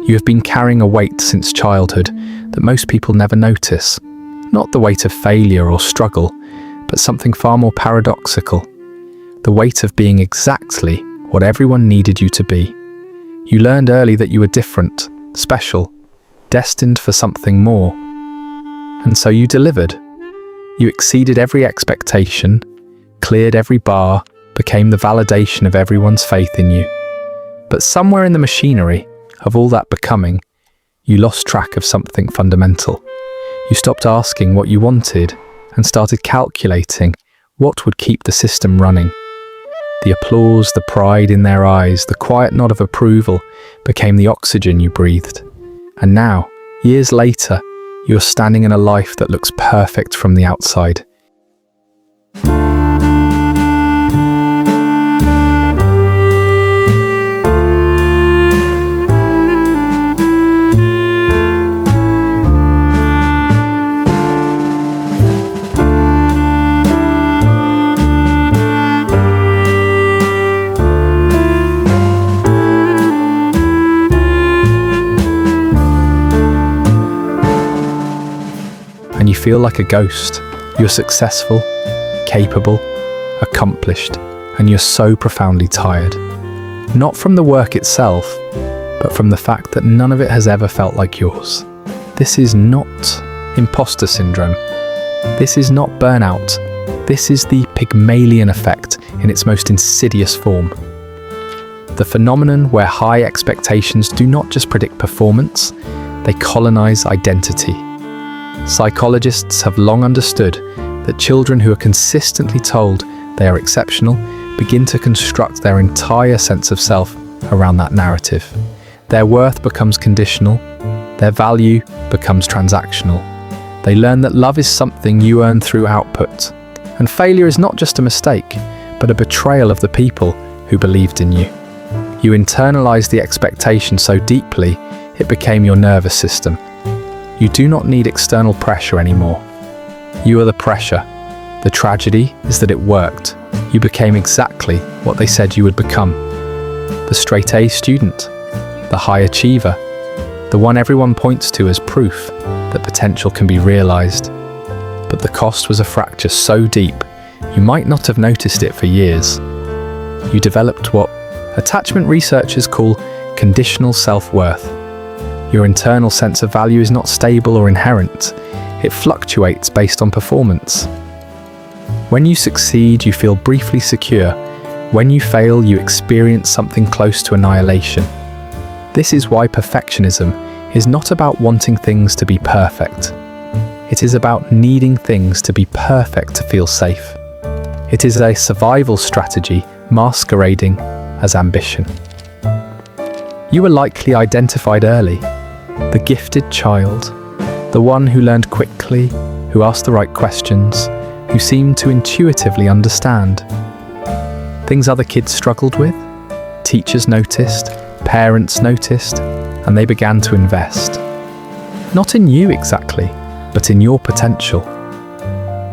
You have been carrying a weight since childhood that most people never notice. Not the weight of failure or struggle, but something far more paradoxical. The weight of being exactly what everyone needed you to be. You learned early that you were different, special, destined for something more. And so you delivered. You exceeded every expectation, cleared every bar, became the validation of everyone's faith in you. But somewhere in the machinery of all that becoming, you lost track of something fundamental. You stopped asking what you wanted and started calculating what would keep the system running. The applause, the pride in their eyes, the quiet nod of approval became the oxygen you breathed. And now, years later, you're standing in a life that looks perfect from the outside. And you feel like a ghost. You're successful, capable, accomplished, and you're so profoundly tired. Not from the work itself, but from the fact that none of it has ever felt like yours. This is not imposter syndrome. This is not burnout. This is the Pygmalion Effect in its most insidious form. The phenomenon where high expectations do not just predict performance, they colonize identity. Psychologists have long understood that children who are consistently told they are exceptional begin to construct their entire sense of self around that narrative. Their worth becomes conditional, their value becomes transactional. They learn that love is something you earn through output, and failure is not just a mistake, but a betrayal of the people who believed in you. You internalize the expectation so deeply, it became your nervous system. You do not need external pressure anymore. You are the pressure. The tragedy is that it worked. You became exactly what they said you would become. The straight A student, the high achiever, the one everyone points to as proof that potential can be realized. But the cost was a fracture so deep, you might not have noticed it for years. You developed what attachment researchers call conditional self-worth. Your internal sense of value is not stable or inherent. It fluctuates based on performance. When you succeed, you feel briefly secure. When you fail, you experience something close to annihilation. This is why perfectionism is not about wanting things to be perfect. It is about needing things to be perfect to feel safe. It is a survival strategy masquerading as ambition. You were likely identified early. The gifted child, the one who learned quickly, who asked the right questions, who seemed to intuitively understand. Things other kids struggled with, teachers noticed, parents noticed, and they began to invest. Not in you exactly, but in your potential.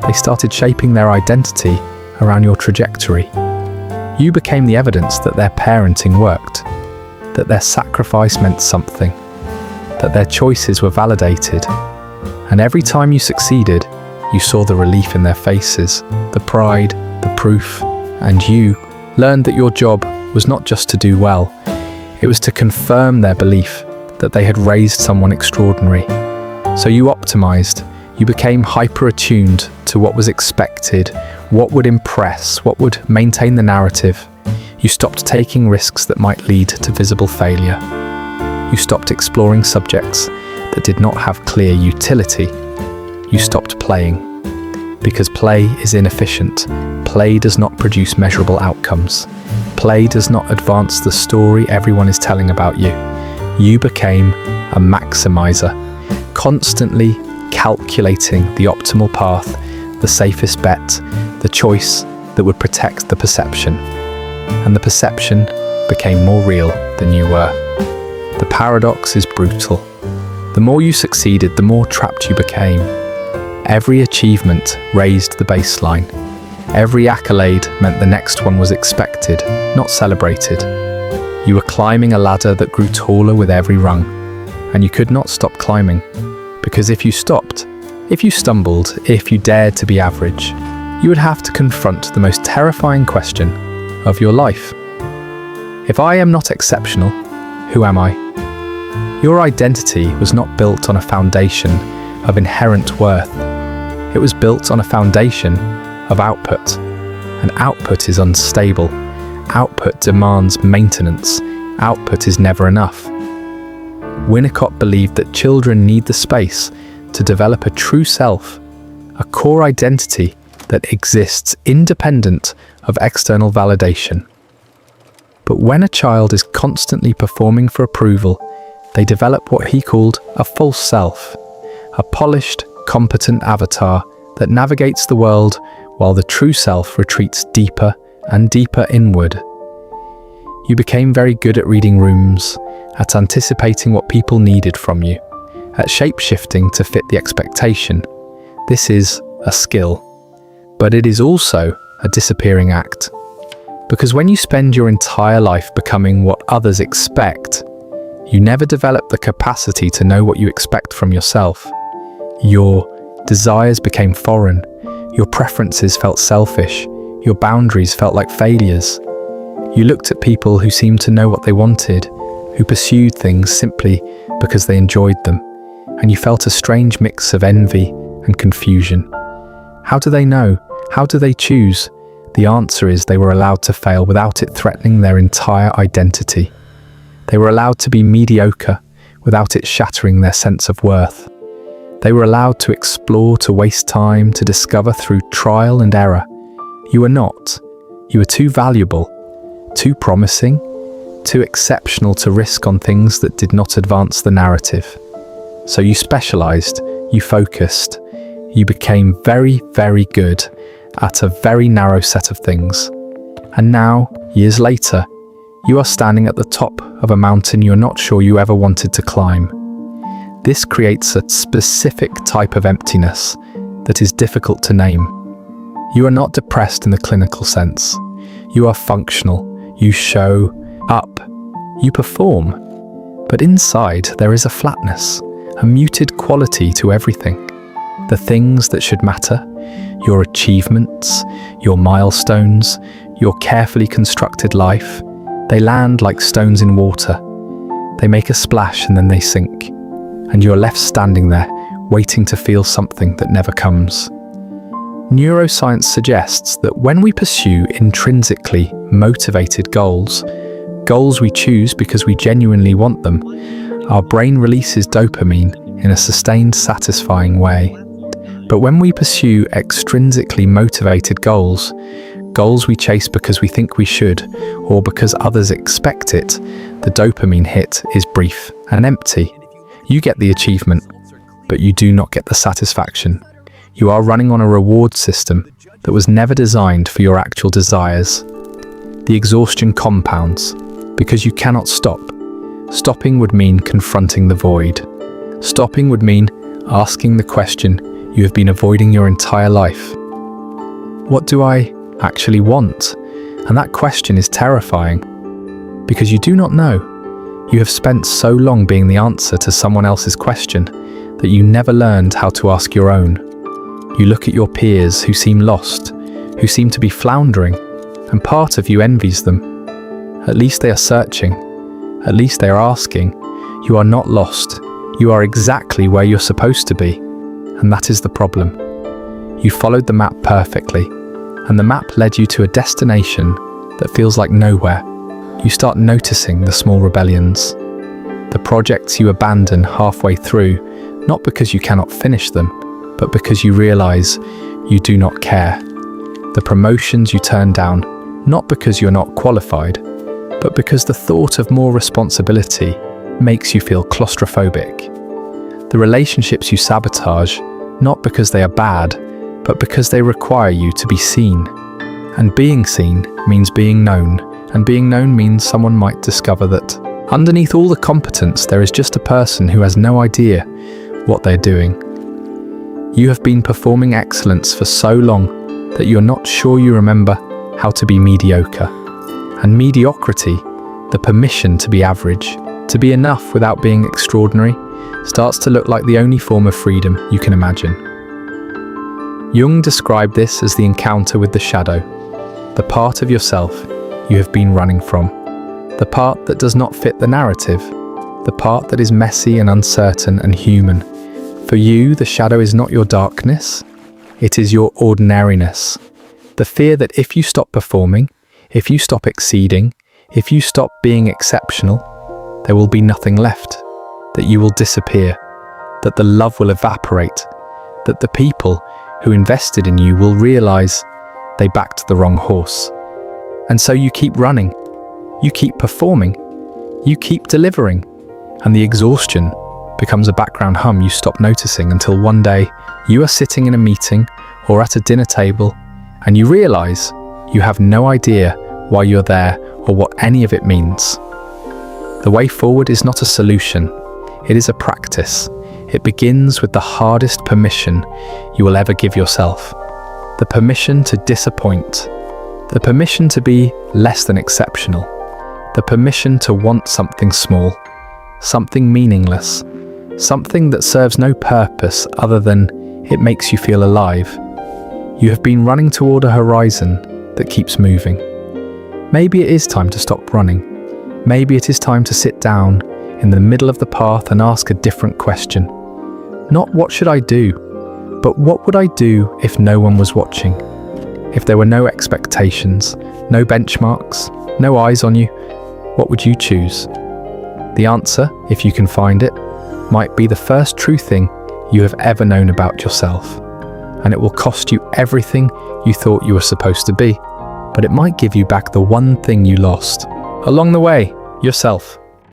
They started shaping their identity around your trajectory. You became the evidence that their parenting worked, that their sacrifice meant something, that their choices were validated. And every time you succeeded, you saw the relief in their faces, the pride, the proof, and you learned that your job was not just to do well, it was to confirm their belief that they had raised someone extraordinary. So you optimized, you became hyper-attuned to what was expected, what would impress, what would maintain the narrative. You stopped taking risks that might lead to visible failure. You stopped exploring subjects that did not have clear utility. You stopped playing. Because play is inefficient. Play does not produce measurable outcomes. Play does not advance the story everyone is telling about you. You became a maximizer, constantly calculating the optimal path, the safest bet, the choice that would protect the perception. And the perception became more real than you were. The paradox is brutal. The more you succeeded, the more trapped you became. Every achievement raised the baseline. Every accolade meant the next one was expected, not celebrated. You were climbing a ladder that grew taller with every rung. and you could not stop climbing. Because if you stopped, if you stumbled, if you dared to be average, you would have to confront the most terrifying question of your life. If I am not exceptional, who am I? Your identity was not built on a foundation of inherent worth. It was built on a foundation of output. And output is unstable. Output demands maintenance. Output is never enough. Winnicott believed that children need the space to develop a true self, a core identity that exists independent of external validation. But when a child is constantly performing for approval, they develop what he called a false self, a polished, competent avatar that navigates the world while the true self retreats deeper and deeper inward. You became very good at reading rooms, at anticipating what people needed from you, at shape-shifting to fit the expectation. This is a skill, but it is also a disappearing act. Because when you spend your entire life becoming what others expect, you never develop the capacity to know what you expect from yourself. Your desires became foreign, your preferences felt selfish, your boundaries felt like failures. You looked at people who seemed to know what they wanted, who pursued things simply because they enjoyed them, and you felt a strange mix of envy and confusion. How do they know? How do they choose? The answer is they were allowed to fail without it threatening their entire identity. They were allowed to be mediocre without it shattering their sense of worth. They were allowed to explore, to waste time, to discover through trial and error. You were not. You were too valuable, too promising, too exceptional to risk on things that did not advance the narrative. So you specialized, you focused, you became very, very good at a very narrow set of things. And now, years later, you are standing at the top of a mountain you're not sure you ever wanted to climb. This creates a specific type of emptiness that is difficult to name. You are not depressed in the clinical sense. You are functional. You show up. You perform. But inside, there is a flatness, a muted quality to everything. The things that should matter, your achievements, your milestones, your carefully constructed life, they land like stones in water. They make a splash and then they sink. And you're left standing there, waiting to feel something that never comes. Neuroscience suggests that when we pursue intrinsically motivated goals, goals we choose because we genuinely want them, our brain releases dopamine in a sustained, satisfying way. But when we pursue extrinsically motivated goals, goals we chase because we think we should, or because others expect it, the dopamine hit is brief and empty. You get the achievement, but you do not get the satisfaction. You are running on a reward system that was never designed for your actual desires. The exhaustion compounds because you cannot stop. Stopping would mean confronting the void. Stopping would mean asking the question you have been avoiding your entire life. What do I actually want? And that question is terrifying because you do not know. You have spent so long being the answer to someone else's question that you never learned how to ask your own. You look at your peers who seem lost, who seem to be floundering, and part of you envies them. At least they are searching. At least they are asking. You are not lost. You are exactly where you're supposed to be. And that is the problem. You followed the map perfectly, and the map led you to a destination that feels like nowhere. You start noticing the small rebellions, the projects you abandon halfway through, not because you cannot finish them, but because you realize you do not care. The promotions you turn down, not because you're not qualified, but because the thought of more responsibility makes you feel claustrophobic. The relationships you sabotage, not because they are bad, but because they require you to be seen. And being seen means being known, and being known means someone might discover that underneath all the competence there is just a person who has no idea what they're doing. You have been performing excellence for so long that you're not sure you remember how to be mediocre. And mediocrity, the permission to be average, to be enough without being extraordinary, starts to look like the only form of freedom you can imagine. Jung described this as the encounter with the shadow, the part of yourself you have been running from, the part that does not fit the narrative, the part that is messy and uncertain and human. For you, the shadow is not your darkness, it is your ordinariness. The fear that if you stop performing, if you stop exceeding, if you stop being exceptional, there will be nothing left, that you will disappear, that the love will evaporate, that the people who invested in you will realize they backed the wrong horse. And so you keep running, you keep performing, you keep delivering, and the exhaustion becomes a background hum you stop noticing until one day you are sitting in a meeting or at a dinner table and you realize you have no idea why you're there or what any of it means. The way forward is not a solution, it is a practice. It begins with the hardest permission you will ever give yourself. The permission to disappoint. The permission to be less than exceptional. The permission to want something small, something meaningless, something that serves no purpose other than it makes you feel alive. You have been running toward a horizon that keeps moving. Maybe it is time to stop running. Maybe it is time to sit down in the middle of the path and ask a different question. Not what should I do, but what would I do if no one was watching? If there were no expectations, no benchmarks, no eyes on you, what would you choose? The answer, if you can find it, might be the first true thing you have ever known about yourself. And it will cost you everything you thought you were supposed to be, but it might give you back the one thing you lost. Along the way, yourself.